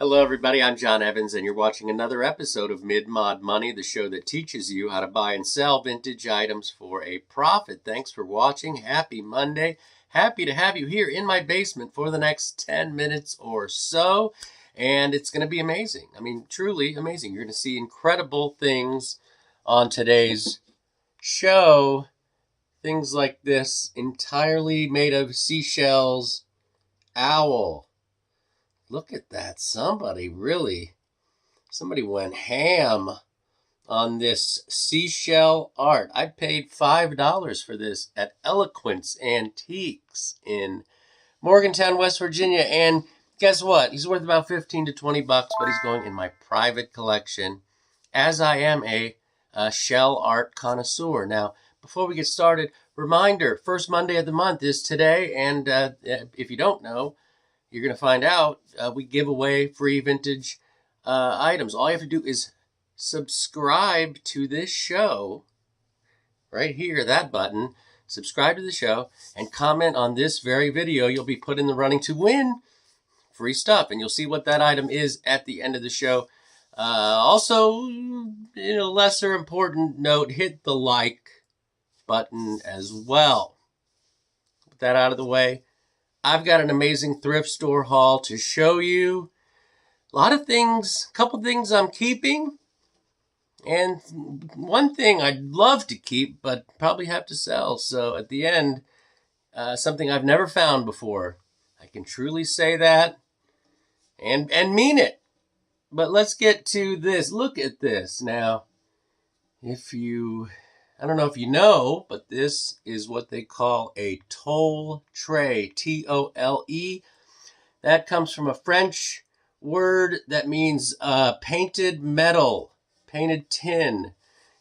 Hello everybody, I'm John Evans and you're watching another episode of Mid-Mod Money, the show that teaches you how to buy and sell vintage items for a profit. Thanks for watching. Happy Monday. Happy to have you here in my basement for the next 10 minutes or so. And it's going to be amazing. I mean, truly amazing. You're going to see incredible things on today's show. Things like this, entirely made of seashells owl. Look at that. Somebody went ham on this seashell art. I paid $5 for this at Eloquence Antiques in Morgantown, West Virginia. And guess what? He's worth about 15 to 20 bucks, but he's going in my private collection, as I am a shell art connoisseur. Now, before we get started, reminder, first Monday of the month is today. And if you don't know, you're going to find out we give away free vintage items. All you have to do is subscribe to this show right here, that button. Subscribe to the show and comment on this very video. You'll be put in the running to win free stuff, and you'll see what that item is at the end of the show. Also, in a lesser important note, hit the like button as well. With that out of the way, I've got an amazing thrift store haul to show you. A lot of things, a couple things I'm keeping, and one thing I'd love to keep, but probably have to sell. So at the end, something I've never found before. I can truly say that and mean it. But let's get to this. Look at this. Now, I don't know if you know, but this is what they call a Tole Tray, T-O-L-E. That comes from a French word that means painted metal, painted tin.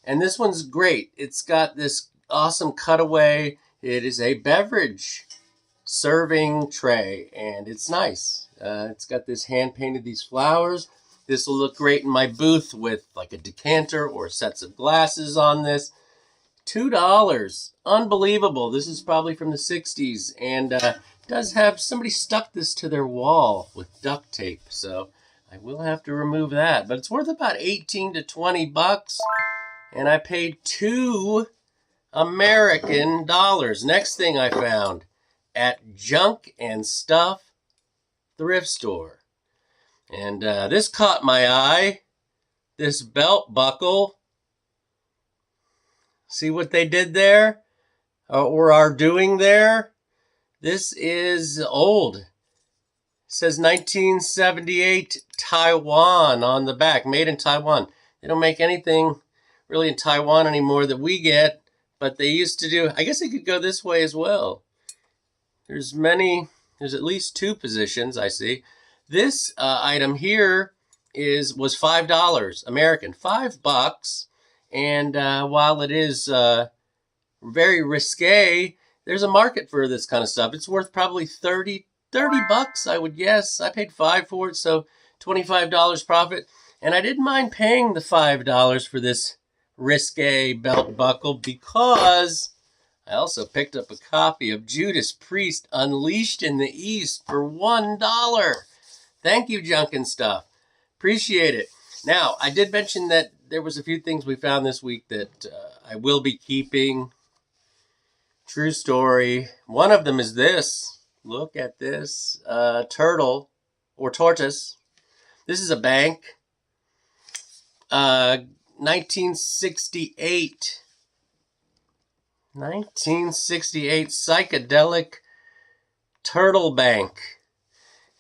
And this one's great. It's got this awesome cutaway. It is a beverage serving tray, and it's nice. It's got this hand-painted, these flowers. This will look great in my booth with like a decanter or sets of glasses on this. $2. Unbelievable. This is probably from the 60s, and does have somebody stuck this to their wall with duct tape, so I will have to remove that. But it's worth about 18 to 20 bucks, and I paid $2 American dollars. Next thing I found at Junk and Stuff thrift store, and this caught my eye. This belt buckle. See what they did there, or are doing there? This is old. It says 1978 Taiwan on the back, made in Taiwan. They don't make anything really in Taiwan anymore that we get, but they used to do. I guess it could go this way as well. There's at least two positions I see. This item here was $5 American, $5. And while it is very risque, there's a market for this kind of stuff. It's worth probably 30 bucks, I would guess. I paid $5 for it, so $25 profit. And I didn't mind paying the $5 for this risque belt buckle because I also picked up a copy of Judas Priest Unleashed in the East for $1. Thank you, Junk and Stuff. Appreciate it. Now, I did mention that there was a few things we found this week that I will be keeping. True story. One of them is this. Look at this. Turtle or tortoise. This is a bank. 1968. 1968 psychedelic turtle bank.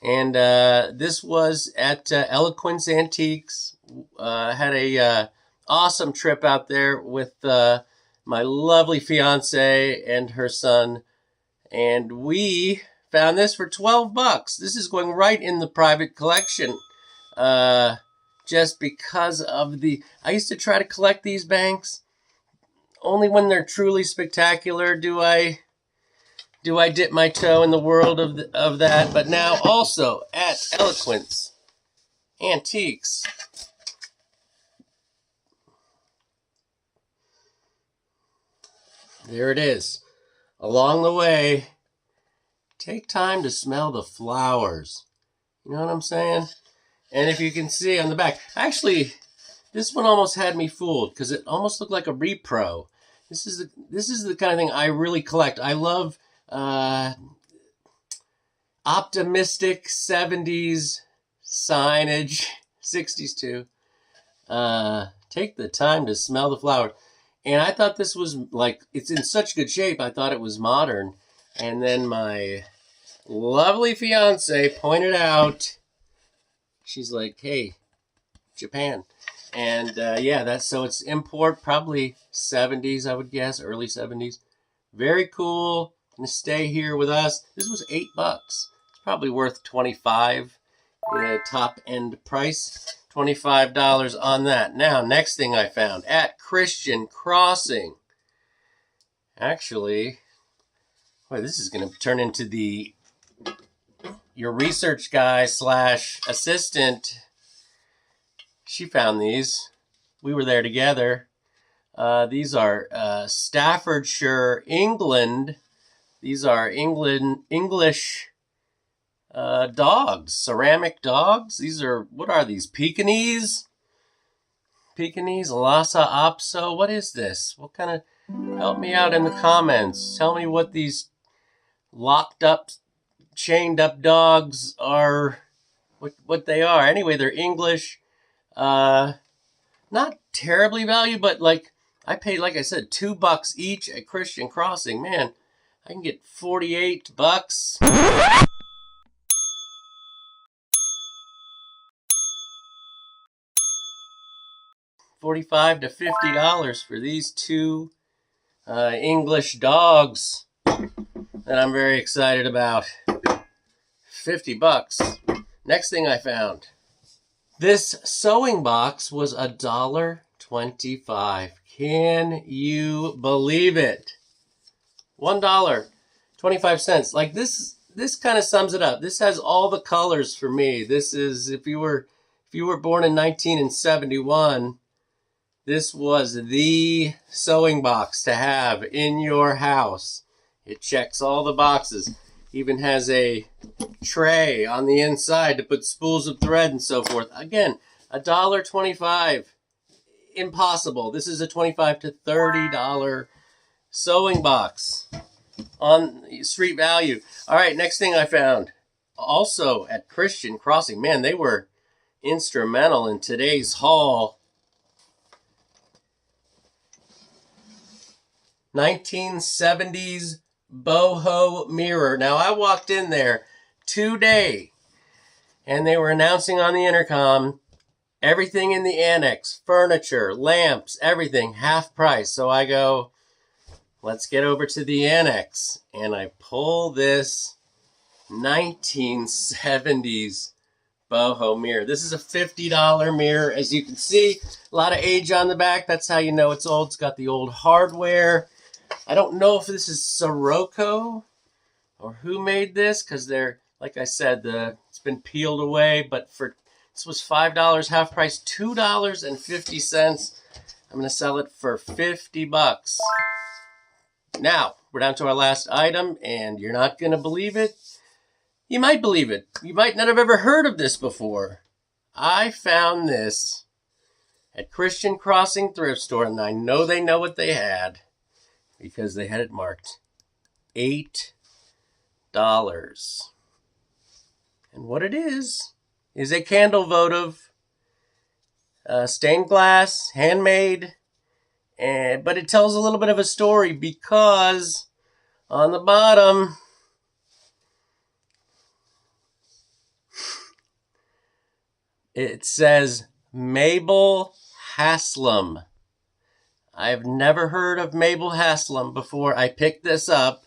And this was at Eloquence Antiques. Had a awesome trip out there with my lovely fiance and her son. And we found this for 12 bucks. This is going right in the private collection. Just because of I used to try to collect these banks. Only when they're truly spectacular do I dip my toe in the world of that. But now also at Eloquence Antiques. There it is. Along the way, take time to smell the flowers. You know what I'm saying? And if you can see on the back, actually, this one almost had me fooled because it almost looked like a repro. This is the kind of thing I really collect. I love optimistic 70s signage, 60s too. Take the time to smell the flower. And I thought this was like, it's in such good shape, I thought it was modern. And then my lovely fiance pointed out, she's like, hey, Japan. And yeah, so it's import, probably 70s, I would guess, early 70s. Very cool. Gonna stay here with us. This was $8. It's probably worth $25. Top end price. $25 on that. Now, next thing I found at Christian Crossing. Actually, boy, this is going to turn into your research guy / assistant. She found these. We were there together. These are Staffordshire, England. These are English dogs, ceramic dogs. These are, what are these? Pekingese? Pekingese, Lhasa Apso. What is this? What kind of, help me out in the comments. Tell me what these locked up, chained up dogs are, what they are. Anyway, they're English. Not terribly valued, but like I paid, like I said, $2 each at Christian Crossing. Man, I can get $48. $45 to $50 for these two English dogs that I'm very excited about. $50. Next thing I found. This sewing box was $1.25. Can you believe it? $1.25. Like this kind of sums it up. This has all the colors for me. This is, if you were born in 1971, this was the sewing box to have in your house. It checks all the boxes. Even has a tray on the inside to put spools of thread and so forth. Again, $1.25. Impossible. This is a $25 to $30 sewing box on street value. All right, next thing I found. Also at Christian Crossing. Man, they were instrumental in today's haul. 1970s Boho mirror. Now, I walked in there today, and they were announcing on the intercom everything in the annex, furniture, lamps, everything, half price. So I go, let's get over to the annex, and I pull this 1970s Boho mirror. This is a $50 mirror. As you can see, a lot of age on the back. That's how you know it's old. It's got the old hardware. I don't know if this is Sirocco or who made this, because they're, like I said, it's been peeled away, but this was $5 half price, $2.50. I'm going to sell it for $50. Now, we're down to our last item, and you're not going to believe it. You might believe it. You might not have ever heard of this before. I found this at Christian Crossing Thrift Store, and I know they know what they had, because they had it marked $8. And what it is a candle votive, stained glass, handmade, but it tells a little bit of a story, because on the bottom it says Mable Haslam. I've never heard of Mable Haslam before I picked this up,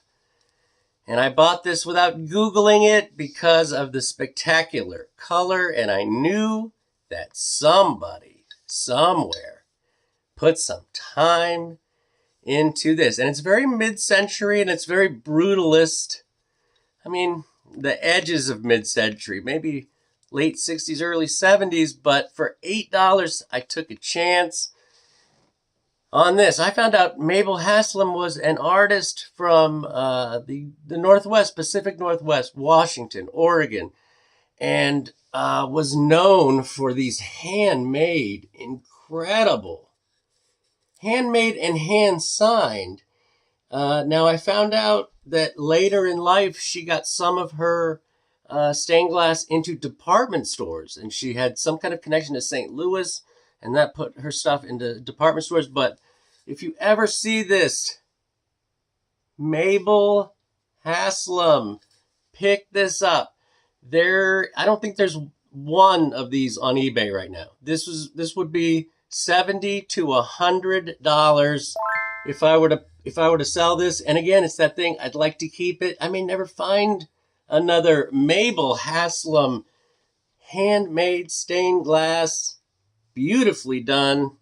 and I bought this without Googling it because of the spectacular color, and I knew that somebody, somewhere, put some time into this. And it's very mid-century, and it's very brutalist. I mean, the edges of mid-century, maybe late 60s, early 70s, but for $8, I took a chance on this. I found out Mable Haslam was an artist from the Northwest, Pacific Northwest, Washington, Oregon. And was known for these handmade, incredible, handmade and hand signed. Now I found out that later in life she got some of her stained glass into department stores, and she had some kind of connection to St. Louis, and that put her stuff into department stores. But if you ever see this, Mable, Haslam, pick this up. I don't think there's one of these on eBay right now. This would be $70 to $100 if I were to sell this. And again, it's that thing, I'd like to keep it. I may never find another Mable Haslam handmade stained glass, beautifully done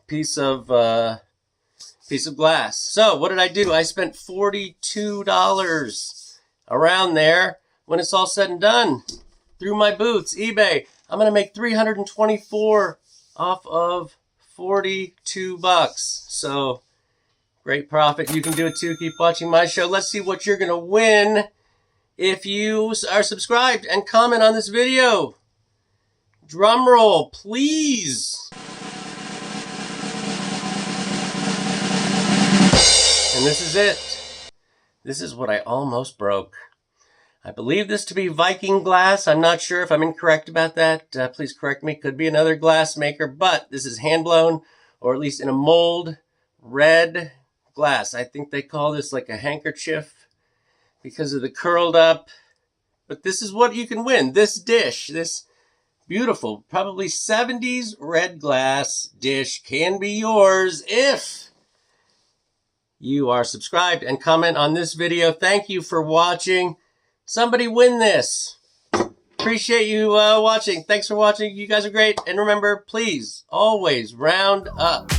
piece of glass. So what did I do? I spent $42 around there. When it's all said and done, through my boots, eBay, I'm gonna make $324 off of $42. So great profit. You can do it too. Keep watching my show. Let's see what you're gonna win if you are subscribed and comment on this video. Drum roll, please. And this is it. This is what I almost broke. I believe this to be Viking glass. I'm not sure if I'm incorrect about that. Please correct me. Could be another glass maker, but this is hand blown, or at least in a mold, red glass. I think they call this like a handkerchief because of the curled up. But this is what you can win. This dish, this beautiful, probably 70s red glass dish can be yours if you are subscribed and comment on this video. Thank you for watching. Somebody win this. Appreciate you watching. Thanks for watching. You guys are great. And remember, please always round up.